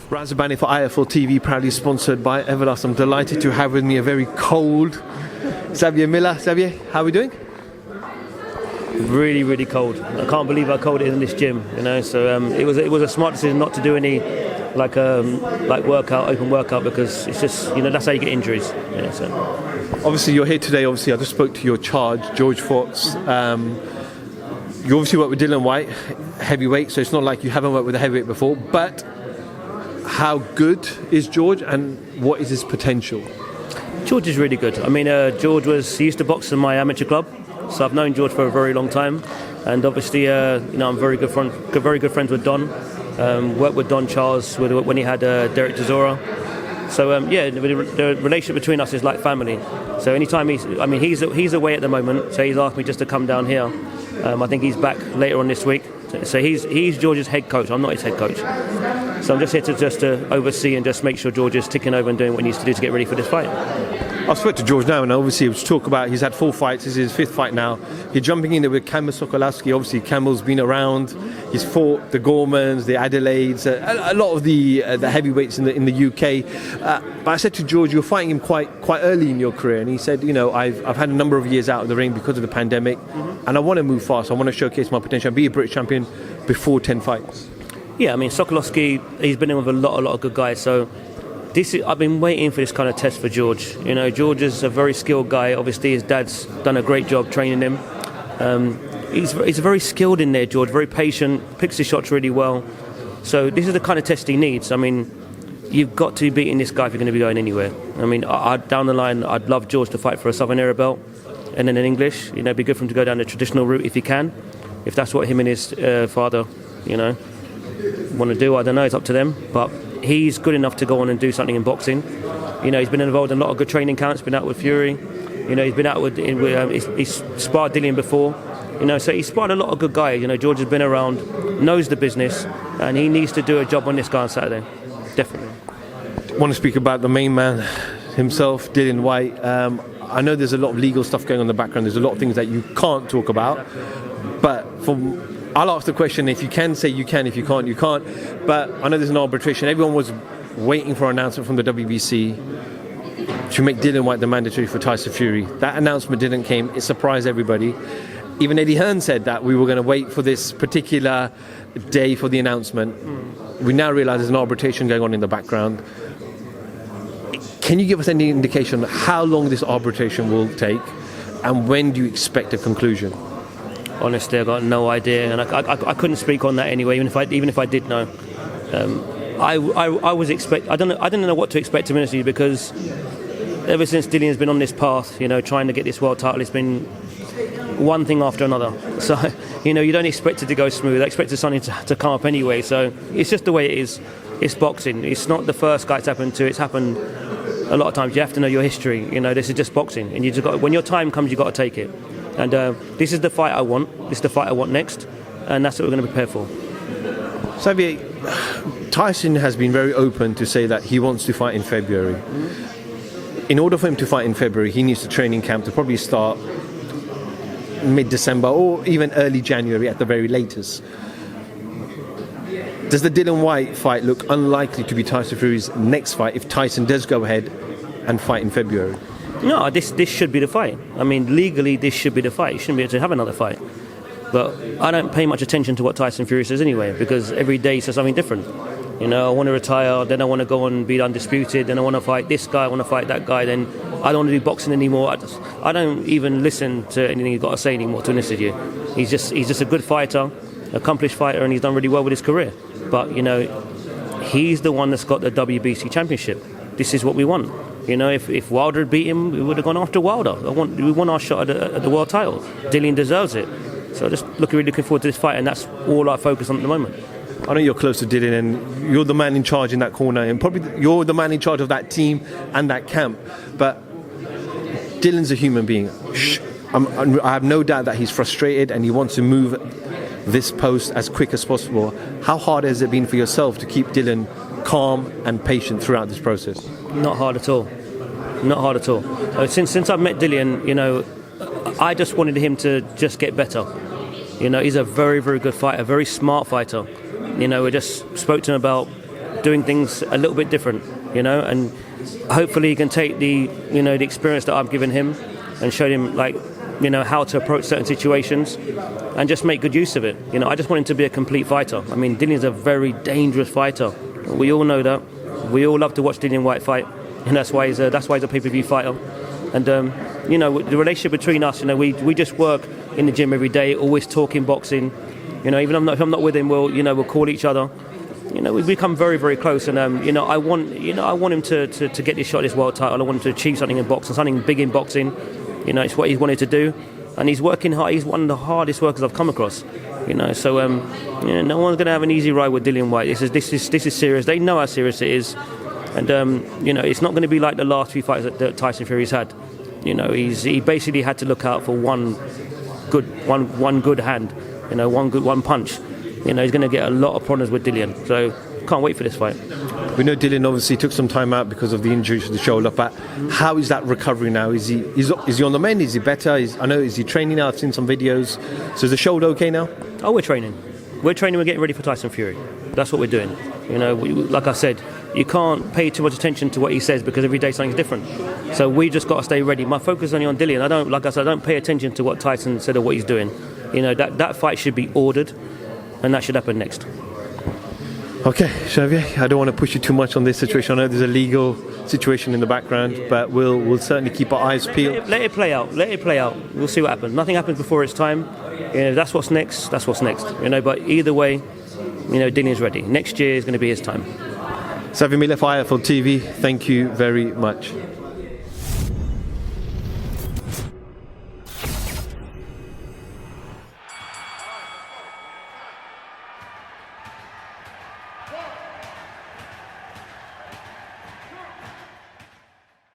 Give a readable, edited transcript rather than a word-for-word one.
Razabani for IFL TV, proudly sponsored by Everlast. I'm delighted to have with me a very cold Xavier Miller. Xavier, how are we doing? Really, really cold. I can't believe how cold it is in this gym. So it was a smart decision not to do any like open workout, because it's just that's how you get injuries. So. Obviously, you're here today. Obviously, I just spoke to your charge, George Fox. You obviously work with Dillian Whyte, heavyweight, so it's not like you haven't worked with a heavyweight before. But how good is George, and what is his potential? George is really good. I mean, George he used to box in my amateur club, so I've known George for a very long time. And obviously, I'm very good friends with Don. Worked with Don Charles when he had Derek Chisora. So the relationship between us is like family. So anytime he's away at the moment, so he's asked me just to come down here. I think he's back later on this week. So he's George's head coach. I'm not his head coach. So I'm just here to oversee and just make sure George is ticking over and doing what he needs to do to get ready for this fight. I've spoke to George now, and obviously we'll talk about he's had 4 fights. This is his 5th fight now. You're jumping in there with Kamil Sokolowski. Obviously, Kamil's been around. He's fought the Gormans, the Adelaides, a lot of the heavyweights in the UK. But I said to George, you're fighting him quite early in your career, and he said, I've had a number of years out of the ring because of the pandemic, and I want to move fast. I want to showcase my potential and be a British champion before 10 fights. Yeah, I mean, Sokolowski, he's been in with a lot of good guys, so I've been waiting for this kind of test for George. George is a very skilled guy. Obviously, his dad's done a great job training him. He's very skilled in there, George, very patient, picks his shots really well. So this is the kind of test he needs. I mean, you've got to be beating this guy if you're going to be going anywhere. I mean, down the line, I'd love George to fight for a Southern Era belt, and then in English. It'd be good for him to go down the traditional route if he can. If that's what him and his father, want to do, I don't know. It's up to them. But he's good enough to go on and do something in boxing. He's been involved in a lot of good training camps. Been out with Fury. He's been out with he's sparred Dillian before. So he's sparred a lot of good guys. George has been around, knows the business, and he needs to do a job on this guy on Saturday. Definitely. I want to speak about the main man himself, Dillian Whyte. I know there's a lot of legal stuff going on in the background. There's a lot of things that you can't talk about. But I'll ask the question. If you can say you can, if you can't, you can't. But I know there's an arbitration. Everyone was waiting for an announcement from the WBC to make Dillian Whyte the mandatory for Tyson Fury. That announcement didn't come. It surprised everybody. Even Eddie Hearn said that we were going to wait for this particular day for the announcement. We now realise there's an arbitration going on in the background. Can you give us any indication on how long this arbitration will take, and when do you expect a conclusion? Honestly, I've got no idea, and I couldn't speak on that anyway. Even if I did know, I didn't know what to expect, honestly, because ever since Dillian's been on this path, trying to get this world title, it's been one thing after another. So you don't expect it to go smooth. I expected something to come up anyway. So it's just the way it is. It's boxing. It's not the first guy it's happened to. It's happened a lot of times. You have to know your history. This is just boxing, and when your time comes, you got to take it. And this is the fight I want. This is the fight I want next, and that's what we're going to prepare for. Xavier, Tyson has been very open to say that he wants to fight in February. In order for him to fight in February, he needs a training camp to probably start mid-December or even early January at the very latest. Does the Dillian Whyte fight look unlikely to be Tyson Fury's next fight if Tyson does go ahead and fight in February? No, this should be the fight. I mean, legally, this should be the fight. You shouldn't be able to have another fight. But I don't pay much attention to what Tyson Fury says anyway, because every day he says something different. I want to retire, then I want to go and be undisputed, then I want to fight this guy, I want to fight that guy, then I don't want to do boxing anymore. I don't even listen to anything he's got to say anymore, to be honest with you. He's just a good fighter, accomplished fighter, and he's done really well with his career. But, he's the one that's got the WBC championship. This is what we want. If Wilder had beat him, we would have gone after Wilder. We won our shot at the world title. Dillian deserves it. So just really looking forward to this fight, and that's all I focus on at the moment. I know you're close to Dillian, and you're the man in charge in that corner, and probably you're the man in charge of that team and that camp. But Dillian's a human being. I have no doubt that he's frustrated and he wants to move this post as quick as possible. How hard has it been for yourself to keep Dillian calm and patient throughout this process? Not hard at all. Not hard at all. Since I've met Dillian, I just wanted him to just get better. He's a very, very good fighter, a very smart fighter. We just spoke to him about doing things a little bit different, and hopefully he can take the experience that I've given him and show him how to approach certain situations and just make good use of it. I just want him to be a complete fighter. I mean, Dillian's a very dangerous fighter. We all know that. We all love to watch Dillian Whyte fight, and that's why he's a pay-per-view fighter. And the relationship between us, we just work in the gym every day, always talking boxing. Even if I'm not with him, we'll call each other. We've become very, very close, and I want him to get this shot, this world title. I want him to achieve something in boxing, something big in boxing. It's what he's wanted to do, and he's working hard. He's one of the hardest workers I've come across. So no one's going to have an easy ride with Dillian Whyte. This is serious. They know how serious it is, and it's not going to be like the last few fights that Tyson Fury's had. He basically had to look out for one good hand, one punch. He's going to get a lot of problems with Dillian. So can't wait for this fight. We know Dillian obviously took some time out because of the injury to the shoulder, but how is that recovery now? Is he on the mend? Is he better? Is he training now? I've seen some videos. So is the shoulder okay now? Oh, we're training. We're getting ready for Tyson Fury. That's what we're doing. Like I said, you can't pay too much attention to what he says because every day something's different. So we just got to stay ready. My focus is only on Dillian. I don't pay attention to what Tyson said or what he's doing. That fight should be ordered, and that should happen next. Okay, Xavier, I don't want to push you too much on this situation. I know there's a legal situation in the background, but we'll certainly keep our eyes peeled. Let it play out. We'll see what happens. Nothing happens before it's time. That's what's next. But either way, Dillian's ready. Next year is going to be his time. Xavier Miller for IFL TV. Thank you very much.